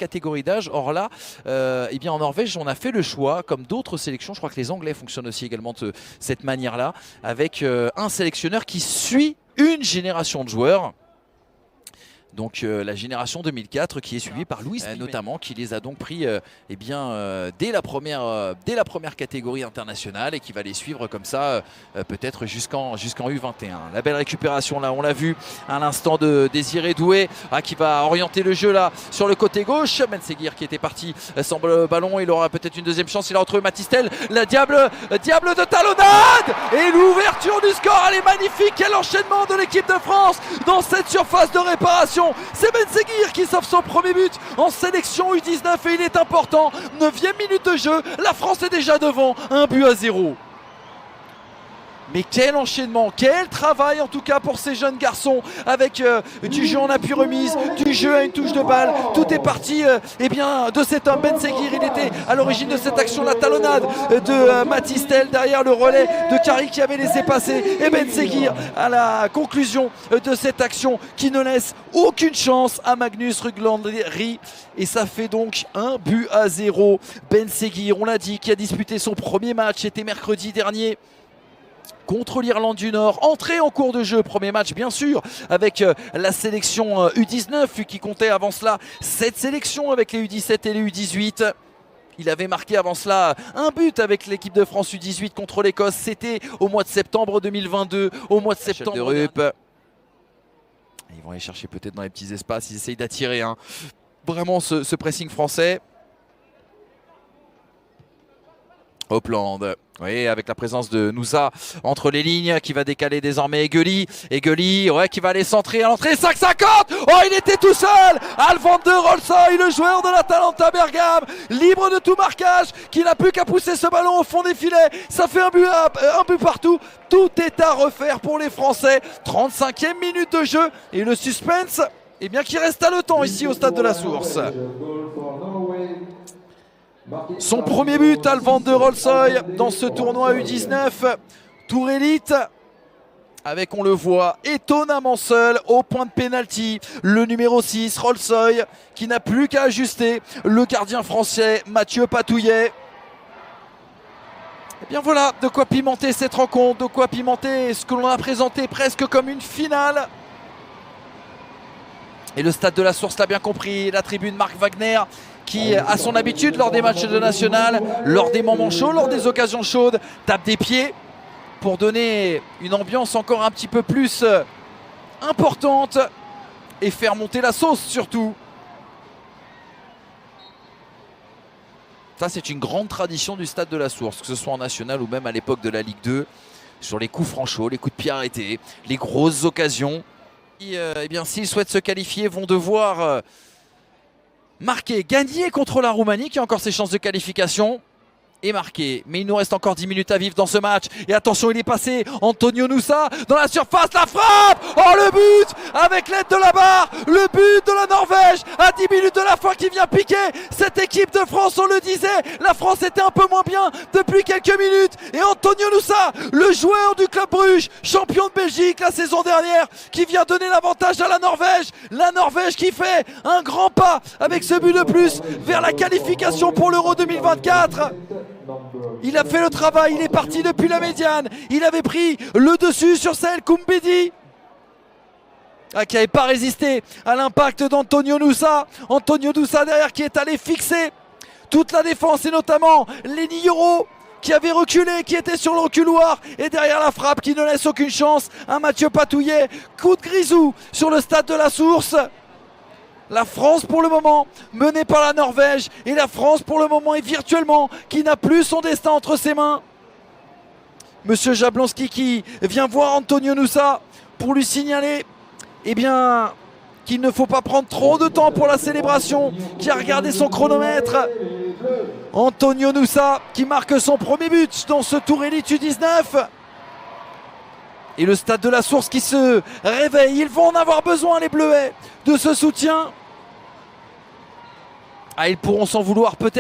catégorie d'âge. Or là, eh bien en Norvège, on a fait le choix, comme d'autres sélections, je crois que les Anglais fonctionnent aussi également de cette manière-là, avec un sélectionneur qui suit une génération de joueurs. Donc la génération 2004 qui est suivie par Louis notamment, qui les a donc pris eh bien, dès la première catégorie internationale et qui va les suivre comme ça peut-être jusqu'en U21. La belle récupération là, on l'a vu à l'instant de Désiré Doué qui va orienter le jeu là sur le côté gauche. Ben Seguir qui était parti sans le ballon, il aura peut-être une deuxième chance, il a retrouvé Matistel, la diable de talonnade et l'ouverture du score, elle est magnifique. Quel enchaînement de l'équipe de France dans cette surface de réparation. C'est Ben Seguir qui sauve son premier but en sélection U19 et il est important. 9e minute de jeu, la France est déjà devant, 1-0. Mais quel enchaînement, quel travail en tout cas pour ces jeunes garçons avec du jeu en appui remise, du jeu à une touche de balle. Tout est parti eh bien, de cet homme Ben Seguir. Il était à l'origine de cette action, la talonnade de Matistel derrière le relais de Kari qui avait laissé passer. Et Ben Seguir à la conclusion de cette action qui ne laisse aucune chance à Magnus Ruglandri. Et ça fait donc 1-0. Ben Seguir, on l'a dit, qui a disputé son premier match, c'était mercredi dernier contre l'Irlande du Nord, entrée en cours de jeu, premier match bien sûr avec la sélection U19 qui comptait avant cela 7 sélections avec les U17 et les U18. Il avait marqué avant cela un but avec l'équipe de France U18 contre l'Écosse, c'était au mois de septembre 2022, au mois de septembre de Rup. Ils vont aller chercher peut-être dans les petits espaces, ils essayent d'attirer vraiment ce pressing français. Hopland, oui, avec la présence de Nousa entre les lignes qui va décaler désormais Egeli, ouais, qui va aller centrer à l'entrée, 5,50. Oh, il était tout seul. Alvander Rolsoy, le joueur de l'Atalanta Bergame, libre de tout marquage, qui n'a plus qu'à pousser ce ballon au fond des filets. Ça fait un but partout. Tout est à refaire pour les Français. 35e minute de jeu et le suspense, eh bien, qui reste à le temps ici au stade de la Source. Son premier but, Alvander Rolsoy, dans ce tournoi U19, Tour Élite, avec, on le voit, étonnamment seul au point de pénalty, le numéro 6, Rolsoy, qui n'a plus qu'à ajuster le gardien français, Mathieu Patouillet. Et bien voilà, de quoi pimenter cette rencontre, de quoi pimenter ce que l'on a présenté presque comme une finale. Et le stade de la Source l'a bien compris, la tribune Marc Wagner, qui a son habitude lors des matchs de national, lors des moments chauds, lors des occasions chaudes, tape des pieds pour donner une ambiance encore un petit peu plus importante et faire monter la sauce surtout. Ça, c'est une grande tradition du stade de la Source, que ce soit en national ou même à l'époque de la Ligue 2, sur les coups francs chauds, les coups de pied arrêtés, les grosses occasions. Eh bien, s'ils souhaitent se qualifier, vont devoir marquer, gagner contre la Roumanie qui a encore ses chances de qualification et marquer. Mais il nous reste encore 10 minutes à vivre dans ce match. Et attention, il est passé, Antonio Nusa dans la surface, la frappe. Oh, le but avec l'aide de la barre, le but de la Norvège à 10 minutes de la fin qui vient piquer cette équipe de France. On le disait, la France était un peu moins bien depuis quelques minutes. Et Antonio Nusa, le joueur du Club Bruges, champion de Belgique la saison dernière, qui vient donner l'avantage à la Norvège. La Norvège qui fait un grand pas avec ce but de plus vers la qualification pour l'Euro 2024. Il a fait le travail, il est parti depuis la médiane. Il avait pris le dessus sur Saël Koumbedi, qui n'avait pas résisté à l'impact d'Antonio Nusa. Antonio Nusa derrière qui est allé fixer toute la défense et notamment Lenny Yoro qui avait reculé, qui était sur le reculoir. Et derrière la frappe qui ne laisse aucune chance à Mathieu Patouillet. Coup de grisou sur le stade de la Source. La France pour le moment menée par la Norvège et la France pour le moment est virtuellement qui n'a plus son destin entre ses mains. Monsieur Jablonski qui vient voir Antonio Nusa pour lui signaler eh bien, qu'il ne faut pas prendre trop de temps pour la célébration, qui a regardé son chronomètre. Antonio Nusa qui marque son premier but dans ce Tour Élite U19. Et le stade de la Source qui se réveille. Ils vont en avoir besoin, les Bleuets, de ce soutien. Ils pourront s'en vouloir peut-être.